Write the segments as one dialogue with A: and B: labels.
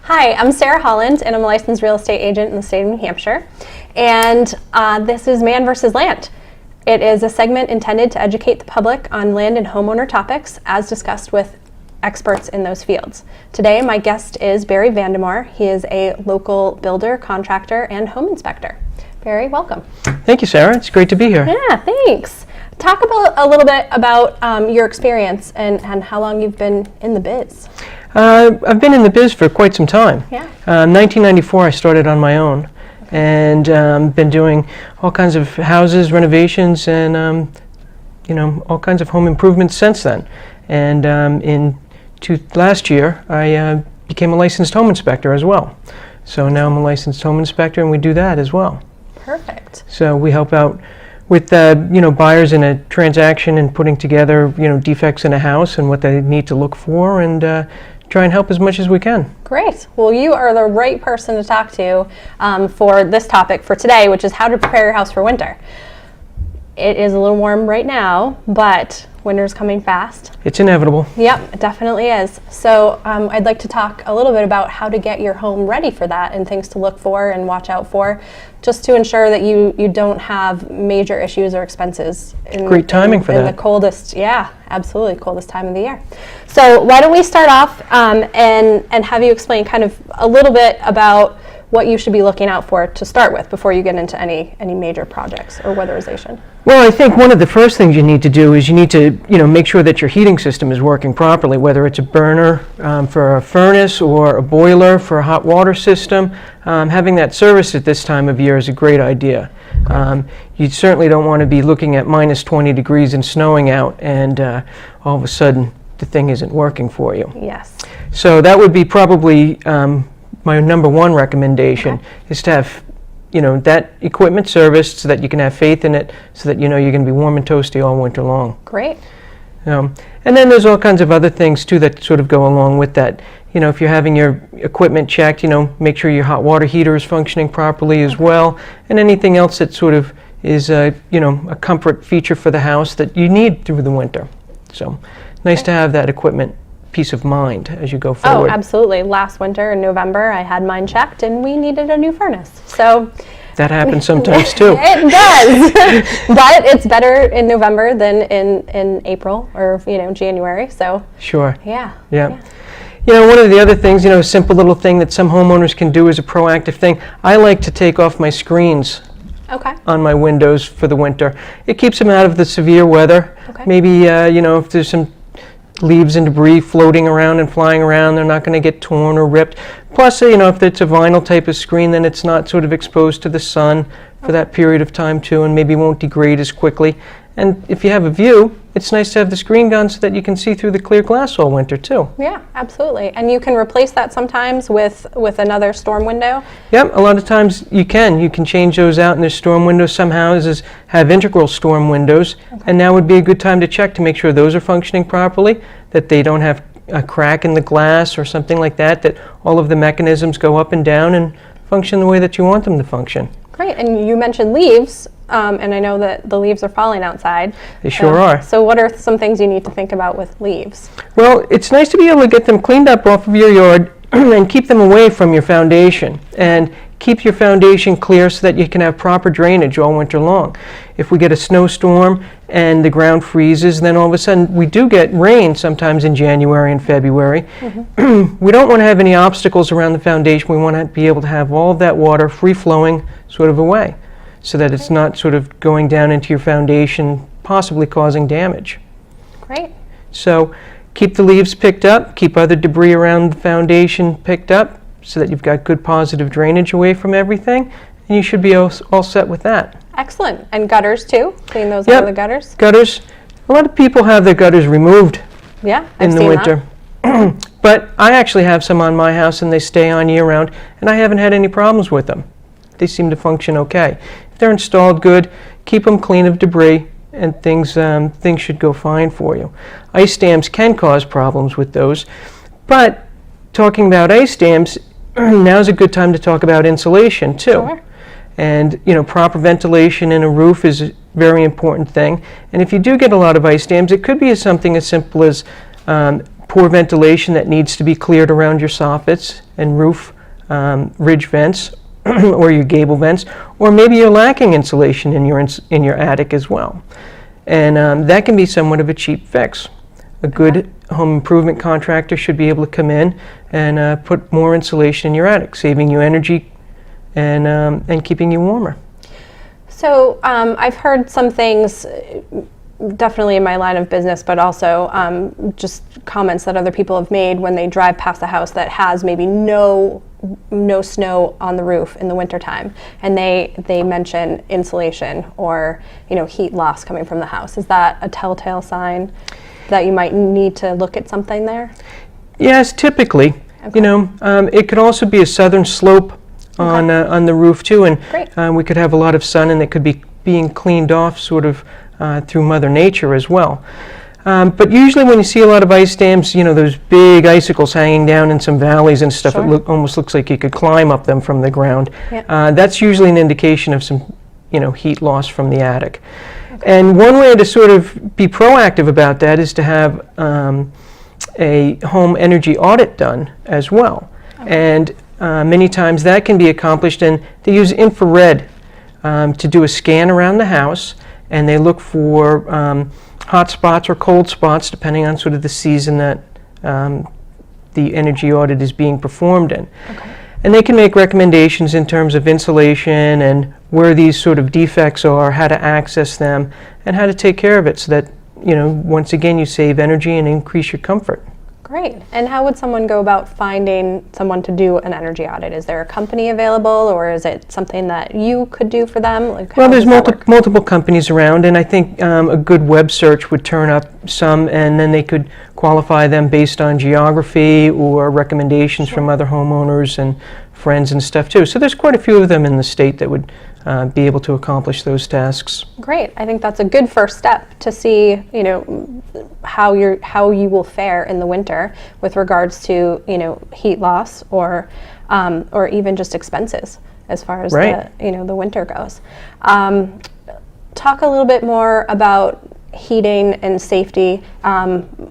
A: Hi, I'm Sarah Holland, and I'm a licensed real estate agent in the state of New Hampshire. And this is Man vs. Land. It is a segment intended to educate the public on land and homeowner topics, as discussed with experts in those fields. Today, my guest is Barry Vandemore. He is a local builder, contractor, and home inspector. Barry, welcome.
B: Thank you, Sarah. It's great to be here.
A: Yeah, thanks. Talk about a little bit about your experience and how long you've been in the biz.
B: I've been in the biz for quite some time.
A: Yeah.
B: 1994, I started on my own, and been doing all kinds of houses, renovations, and all kinds of home improvements since then. And last year, I became a licensed home inspector as well. So now I'm a licensed home inspector, and we do that as well.
A: Perfect.
B: So we help out with buyers in a transaction and putting together defects in a house and what they need to look for, and try and help as much as we can.
A: Great. Well, you are the right person to talk to for this topic for today, which is how to prepare your house for winter. It is a little warm right now, but winter's coming fast.
B: It's inevitable.
A: Yep, it definitely is. So I'd like to talk a little bit about how to get your home ready for that and things to look for and watch out for, just to ensure that you don't have major issues or expenses.
B: Great timing for that.
A: In the coldest, yeah, absolutely, coldest time of the year. So why don't we start off and have you explain kind of a little bit about what you should be looking out for to start with before you get into any major projects or weatherization.
B: Well, I think one of the first things you need to do is you need to make sure that your heating system is working properly, whether it's a burner for a furnace or a boiler for a hot water system. Having that serviced at this time of year is a great idea. You certainly don't want to be looking at minus 20 degrees and snowing out, and all of a sudden the thing isn't working for you.
A: Yes.
B: So that would be probably my number one recommendation, is to have that equipment serviced so that you can have faith in it, so that you're going to be warm and toasty all winter long.
A: Great.
B: And then there's all kinds of other things too that sort of go along with that. If you're having your equipment checked, make sure your hot water heater is functioning properly as well, and anything else that sort of is a comfort feature for the house that you need through the winter. So nice to have that equipment peace of mind as you go forward.
A: Oh, absolutely. Last winter in November, I had mine checked and we needed a new furnace. So
B: that happens sometimes too.
A: It does. But it's better in November than in April or January. So
B: sure.
A: Yeah.
B: One of the other things, a simple little thing that some homeowners can do as a proactive thing, I like to take off my screens on my windows for the winter. It keeps them out of the severe weather.
A: Okay.
B: Maybe if there's some leaves and debris floating around and flying around, they're not going to get torn or ripped. Plus, if it's a vinyl type of screen, then it's not sort of exposed to the sun for that period of time too, and maybe won't degrade as quickly. And if you have a view, it's nice to have the screen gone so that you can see through the clear glass all winter too.
A: Yeah, absolutely. And you can replace that sometimes with another storm window?
B: Yep, a lot of times you can. You can change those out in the storm windows. Some houses have integral storm windows, and now would be a good time to check to make sure those are functioning properly, that they don't have a crack in the glass or something like that, that all of the mechanisms go up and down and function the way that you want them to function.
A: Great, and you mentioned leaves, and I know that the leaves are falling outside.
B: They sure are.
A: So what are some things you need to think about with leaves?
B: Well, it's nice to be able to get them cleaned up off of your yard and keep them away from your foundation, and keep your foundation clear so that you can have proper drainage all winter long. If we get a snowstorm and the ground freezes, then all of a sudden we do get rain sometimes in January and February. We don't want to have any obstacles around the foundation. We want to be able to have all of that water free-flowing sort of away, so that it's not sort of going down into your foundation, possibly causing damage.
A: Great.
B: So keep the leaves picked up, keep other debris around the foundation picked up, so that you've got good positive drainage away from everything, and you should be all set with that.
A: Excellent. And gutters too? Clean those out of the gutters?
B: Gutters. A lot of people have their gutters removed in the winter. But I actually have some on my house, and they stay on year-round, and I haven't had any problems with them. They seem to function okay. If they're installed good, keep them clean of debris, and things should go fine for you. Ice dams can cause problems with those, but talking about ice dams, now's a good time to talk about insulation too.
A: Sure.
B: And proper ventilation in a roof is a very important thing. And if you do get a lot of ice dams, it could be something as simple as poor ventilation that needs to be cleared around your soffits and roof ridge vents or your gable vents, or maybe you're lacking insulation in your attic as well. And that can be somewhat of a cheap fix. A good home improvement contractor should be able to come in and put more insulation in your attic, saving you energy and keeping you warmer.
A: So I've heard some things, definitely in my line of business, but also just comments that other people have made when they drive past a house that has maybe no snow on the roof in the wintertime, and they mention insulation or heat loss coming from the house. Is that a telltale sign that you might need to look at something there?
B: Yes, typically.
A: Okay.
B: It could also be a southern slope on the roof too, and we could have a lot of sun, and it could be being cleaned off sort of through Mother Nature as well. But usually when you see a lot of ice dams, those big icicles hanging down in some valleys and stuff,
A: Sure.
B: it almost looks like you could climb up them from the ground.
A: Yeah.
B: That's usually an indication of some, heat loss from the attic. And one way to sort of be proactive about that is to have a home energy audit done as well. And many times that can be accomplished, and they use infrared to do a scan around the house, and they look for hot spots or cold spots depending on sort of the season that the energy audit is being performed in.
A: Okay.
B: And they can make recommendations in terms of insulation and where these sort of defects are, how to access them, and how to take care of it so that, once again, you save energy and increase your comfort.
A: Great. And how would someone go about finding someone to do an energy audit? Is there a company available, or is it something that you could do for them?
B: Well, there's multiple companies around, and I think a good web search would turn up some, and then they could qualify them based on geography or recommendations from other homeowners and friends and stuff too. So there's quite a few of them in the state that would be able to accomplish those tasks.
A: Great. I think that's a good first step to see, how you will fare in the winter with regards to, heat loss or even just expenses as far as the winter goes. Talk a little bit more about heating and safety.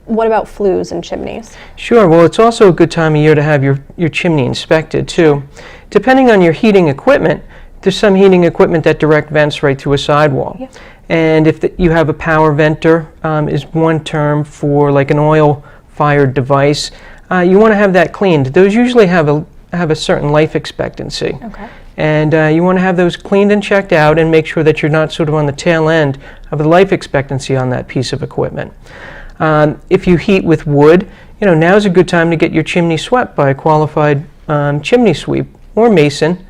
A: What about flues and chimneys?
B: Sure. Well, it's also a good time of year to have your chimney inspected too. Depending on your heating equipment, there's some heating equipment that direct vents right through a sidewall.
A: Yeah.
B: And if you have a power venter, is one term for like an oil-fired device, you want to have that cleaned. Those usually have a certain life expectancy.
A: Okay.
B: And you want to have those cleaned and checked out and make sure that you're not sort of on the tail end of the life expectancy on that piece of equipment. If you heat with wood, now's a good time to get your chimney swept by a qualified chimney sweep or mason.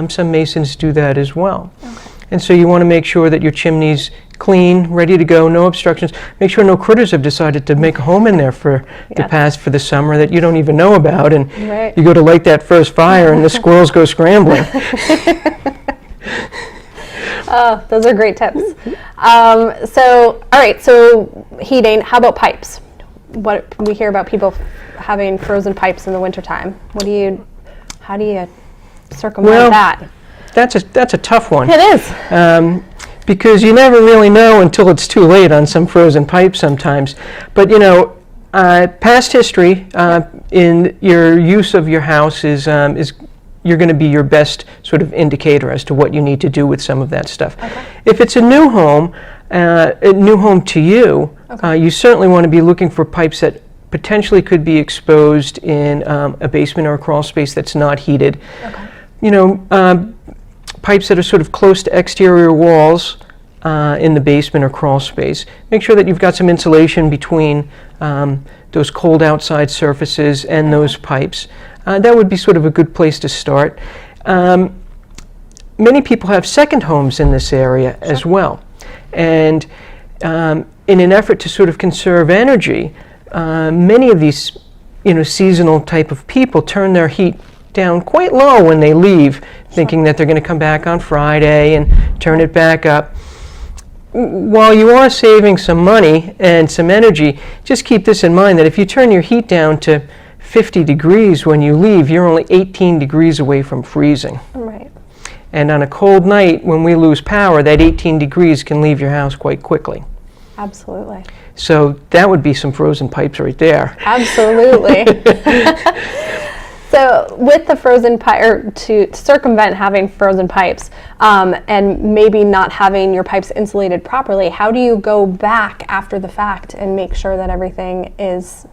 B: Some masons do that as well.
A: Okay.
B: And so you want to make sure that your chimney's clean, ready to go, no obstructions. Make sure no critters have decided to make a home in there for the summer that you don't even know about, and you go to light that first fire and the squirrels go scrambling.
A: Oh, those are great tips. All right, so heating, how about pipes? What we hear about people having frozen pipes in the wintertime. How do you circumvent that?
B: That's a tough one.
A: It is.
B: Because you never really know until it's too late on some frozen pipes sometimes. But past history in your use of your house is you're going to be your best sort of indicator as to what you need to do with some of that stuff.
A: Okay.
B: If it's a new home to you, you certainly want to be looking for pipes that potentially could be exposed in a basement or a crawl space that's not heated.
A: Okay.
B: Pipes that are sort of close to exterior walls in the basement or crawl space. Make sure that you've got some insulation between those cold outside surfaces and those pipes. That would be sort of a good place to start. Many people have second homes in this area as well. And in an effort to sort of conserve energy, many of these seasonal type of people turn their heat down quite low when they leave, thinking that they're going to come back on Friday and turn it back up. While you are saving some money and some energy, just keep this in mind that if you turn your heat down to 50 degrees when you leave, you're only 18 degrees away from freezing.
A: Right.
B: And on a cold night, when we lose power, that 18 degrees can leave your house quite quickly.
A: Absolutely.
B: So that would be some frozen pipes right there.
A: Absolutely. So with the frozen pipe, or to circumvent having frozen pipes, and maybe not having your pipes insulated properly, how do you go back after the fact and make sure that everything is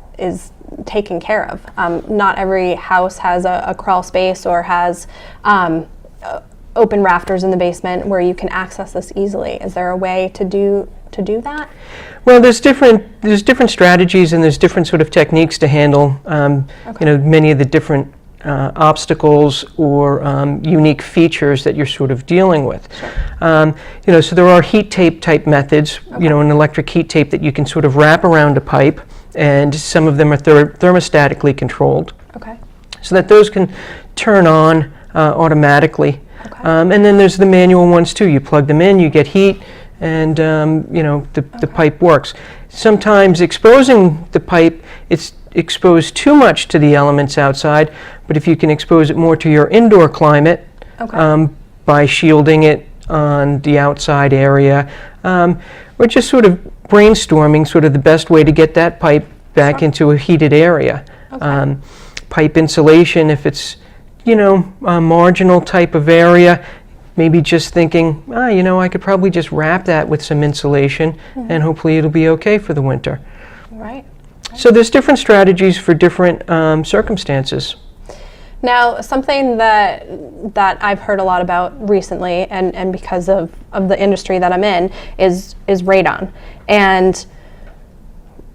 A: taken care of? Not every house has a crawl space or has open rafters in the basement where you can access this easily. Is there a way to do that?
B: Well, there's different strategies, and there's different sort of techniques to handle many of the different obstacles or unique features that you're sort of dealing with.
A: Sure.
B: So there are heat tape type methods, an electric heat tape that you can sort of wrap around a pipe, and some of them are thermostatically controlled,
A: Okay.
B: so that those can turn on automatically.
A: Okay.
B: And then there's the manual ones too. You plug them in, you get heat, and the pipe works. Sometimes exposing the pipe, it's exposed too much to the elements outside, but if you can expose it more to your indoor climate,
A: Okay.
B: by shielding it on the outside area, we're just sort of brainstorming sort of the best way to get that pipe back
A: Sure.
B: into a heated area.
A: Okay.
B: Pipe insulation, if it's a marginal type of area, maybe just thinking, I could probably just wrap that with some insulation, and hopefully it'll be okay for the winter.
A: Right.
B: So there's different strategies for different circumstances.
A: Now, something that I've heard a lot about recently, and because of the industry that I'm in, is radon. And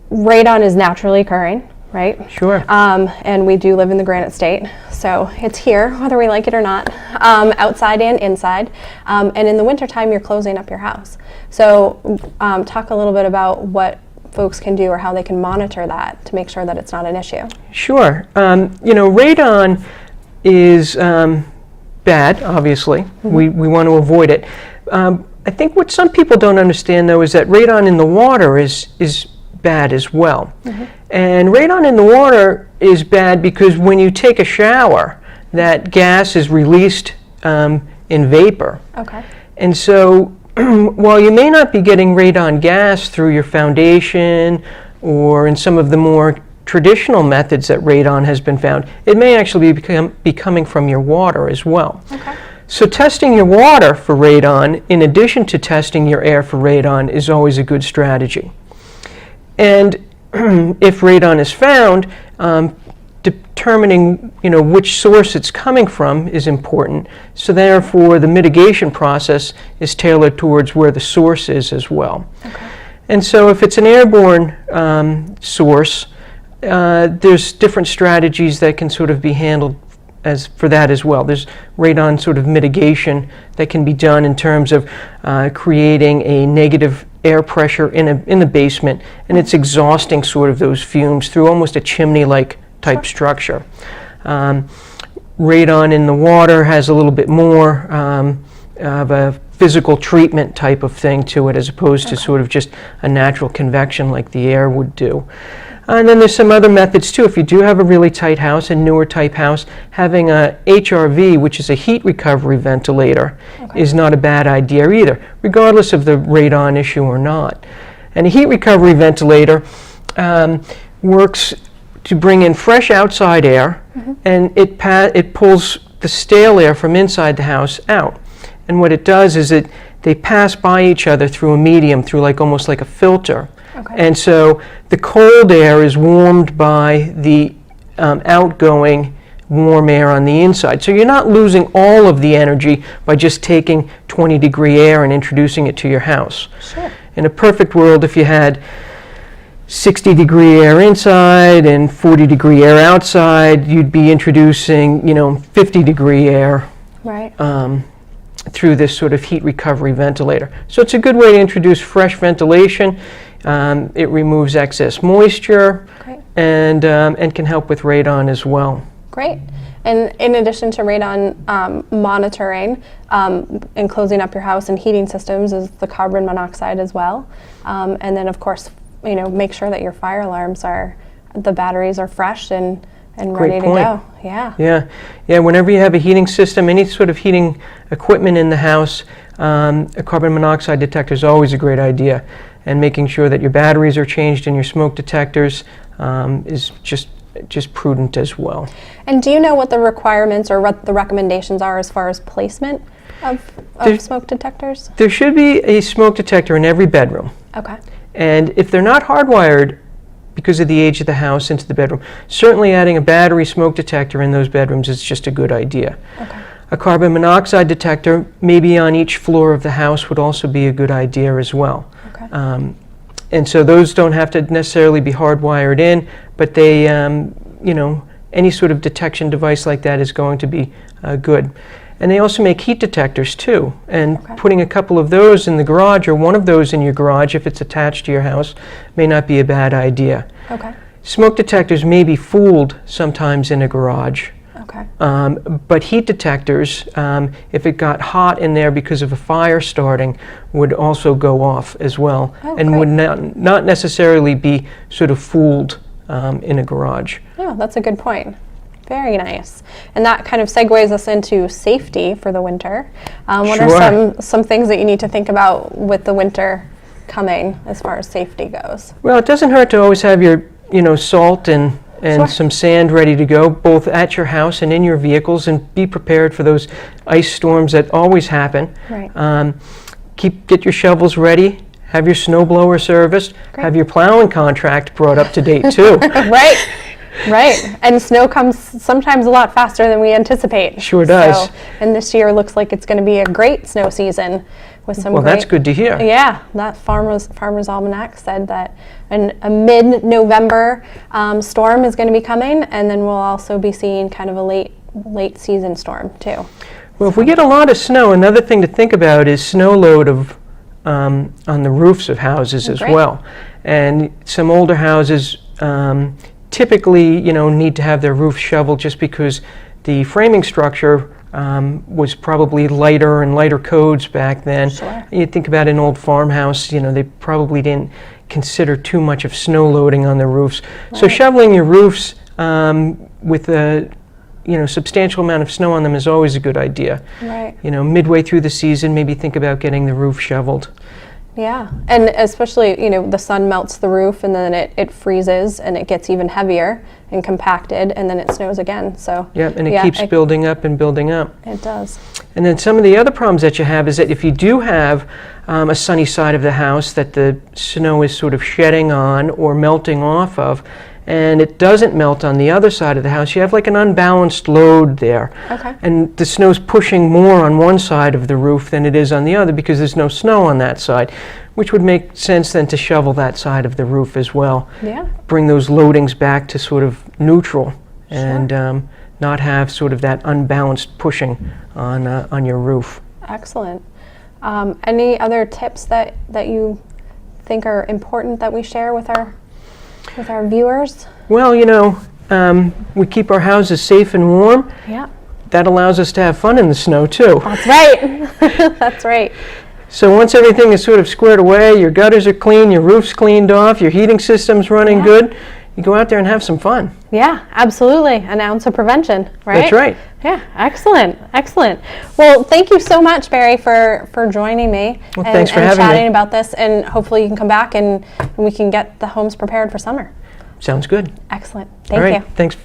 A: radon is naturally occurring, right?
B: Sure.
A: And we do live in the Granite State, so it's here, whether we like it or not, outside and inside. And in the wintertime, you're closing up your house. So talk a little bit about what folks can do or how they can monitor that to make sure that it's not an issue.
B: Sure. Radon is bad, obviously.
A: Mm-hmm.
B: We want to avoid it. I think what some people don't understand, though, is that radon in the water is bad as well.
A: Mm-hmm.
B: And radon in the water is bad because when you take a shower, that gas is released in vapor.
A: Okay.
B: And so while you may not be getting radon gas through your foundation or in some of the more traditional methods that radon has been found, it may actually be coming from your water as well.
A: Okay.
B: So testing your water for radon, in addition to testing your air for radon, is always a good strategy. And if radon is found, determining which source it's coming from is important. So therefore, the mitigation process is tailored towards where the source is as well.
A: Okay.
B: And so if it's an airborne source, there's different strategies that can sort of be handled for that as well. There's radon sort of mitigation that can be done in terms of creating a negative air pressure in the basement, and it's exhausting sort of those fumes through almost a chimney-like type structure. Radon in the water has a little bit more of a physical treatment type of thing to it, as opposed to sort of just a natural convection like the air would do. And then there's some other methods too. If you do have a really tight house, a newer type house, having a HRV, which is a heat recovery ventilator, is not a bad idea either, regardless of the radon issue or not. And a heat recovery ventilator works to bring in fresh outside air, and it pulls the stale air from inside the house out. And what it does is they pass by each other through a medium, through almost like a filter.
A: Okay.
B: And so the cold air is warmed by the outgoing warm air on the inside. So you're not losing all of the energy by just taking 20-degree air and introducing it to your house.
A: Sure.
B: In a perfect world, if you had 60-degree air inside and 40-degree air outside, you'd be introducing 50-degree air
A: Right.
B: through this sort of heat recovery ventilator. So it's a good way to introduce fresh ventilation. It removes excess moisture.
A: Great.
B: And can help with radon as well.
A: Great. And in addition to radon monitoring and closing up your house and heating systems is the carbon monoxide as well. And then of course, make sure that your fire alarms the batteries are fresh and
B: Great
A: ready
B: point.
A: to go. Yeah.
B: Yeah. Whenever you have a heating system, any sort of heating equipment in the house, a carbon monoxide detector is always a great idea. and making sure that your batteries are changed and your smoke detectors is just prudent as well.
A: And do you know what the requirements or what the recommendations are as far as placement of smoke detectors?
B: There should be a smoke detector in every bedroom.
A: Okay.
B: And if they're not hardwired because of the age of the house into the bedroom, certainly adding a battery smoke detector in those bedrooms is just a good idea.
A: Okay.
B: A carbon monoxide detector, maybe on each floor of the house, would also be a good idea as well.
A: Okay.
B: And so those don't have to necessarily be hardwired in, but they, any sort of detection device like that is going to be good. And they also make heat detectors too. And
A: Okay.
B: putting a couple of those in the garage, or one of those in your garage if it's attached to your house, may not be a bad idea.
A: Okay.
B: Smoke detectors may be fooled sometimes in a garage.
A: Okay.
B: But heat detectors, if it got hot in there because of a fire starting, would also go off as well,
A: Oh,
B: and
A: great.
B: would not necessarily be sort of fooled in a garage.
A: Oh, that's a good point. Very nice. And that kind of segues us into safety for the winter. What
B: Sure.
A: are some things that you need to think about with the winter coming as far as safety goes?
B: Well, it doesn't hurt to always have your, salt and
A: Sure.
B: some sand ready to go, both at your house and in your vehicles, and be prepared for those ice storms that always happen.
A: Right.
B: Get your shovels ready, have your snow blower serviced,
A: Great.
B: have your plowing contract brought up to date too.
A: Right. Right. And snow comes sometimes a lot faster than we anticipate.
B: Sure does.
A: So, and this year looks like it's going to be a great snow season with some
B: Well,
A: great.
B: that's good to hear.
A: Yeah, that Farmer's Almanac said that a mid-November storm is going to be coming, and then we'll also be seeing kind of a late season storm too.
B: Well, if we get a lot of snow, another thing to think about is snow load on the roofs of houses as
A: Great.
B: well. And some older houses typically, need to have their roof shoveled just because the framing structure was probably lighter and lighter codes back then.
A: Sure.
B: You think about an old farmhouse, they probably didn't consider too much of snow loading on the roofs. So
A: Right.
B: shoveling your roofs with a substantial amount of snow on them is always a good idea.
A: Right.
B: Midway through the season, maybe think about getting the roof shoveled.
A: Yeah, and especially, the sun melts the roof and then it freezes and it gets even heavier and compacted and then it snows again. So
B: Yeah, and it keeps building up and building up.
A: It does.
B: And then some of the other problems that you have is that if you do have a sunny side of the house that the snow is sort of shedding on or melting off of, and it doesn't melt on the other side of the house, you have like an unbalanced load there.
A: Okay.
B: And the snow's pushing more on one side of the roof than it is on the other because there's no snow on that side, which would make sense then to shovel that side of the roof as well.
A: Yeah.
B: Bring those loadings back to sort of neutral and not have sort of that unbalanced pushing on your roof.
A: Excellent. Any other tips that you think are important that we share with our viewers?
B: Well, we keep our houses safe and warm.
A: Yeah.
B: That allows us to have fun in the snow too.
A: That's right. That's right.
B: So once everything is sort of squared away, your gutters are clean, your roof's cleaned off, your heating system's running
A: Yeah.
B: good, you go out there and have some fun.
A: Yeah, absolutely. An ounce of prevention, right?
B: That's right.
A: Yeah, excellent, excellent. Well, thank you so much, Barry, for joining me
B: Well, thanks for
A: and
B: having me.
A: chatting about this. And hopefully you can come back and we can get the homes prepared for summer.
B: Sounds good.
A: Excellent.
B: All
A: Thank
B: right.
A: you.
B: Thanks.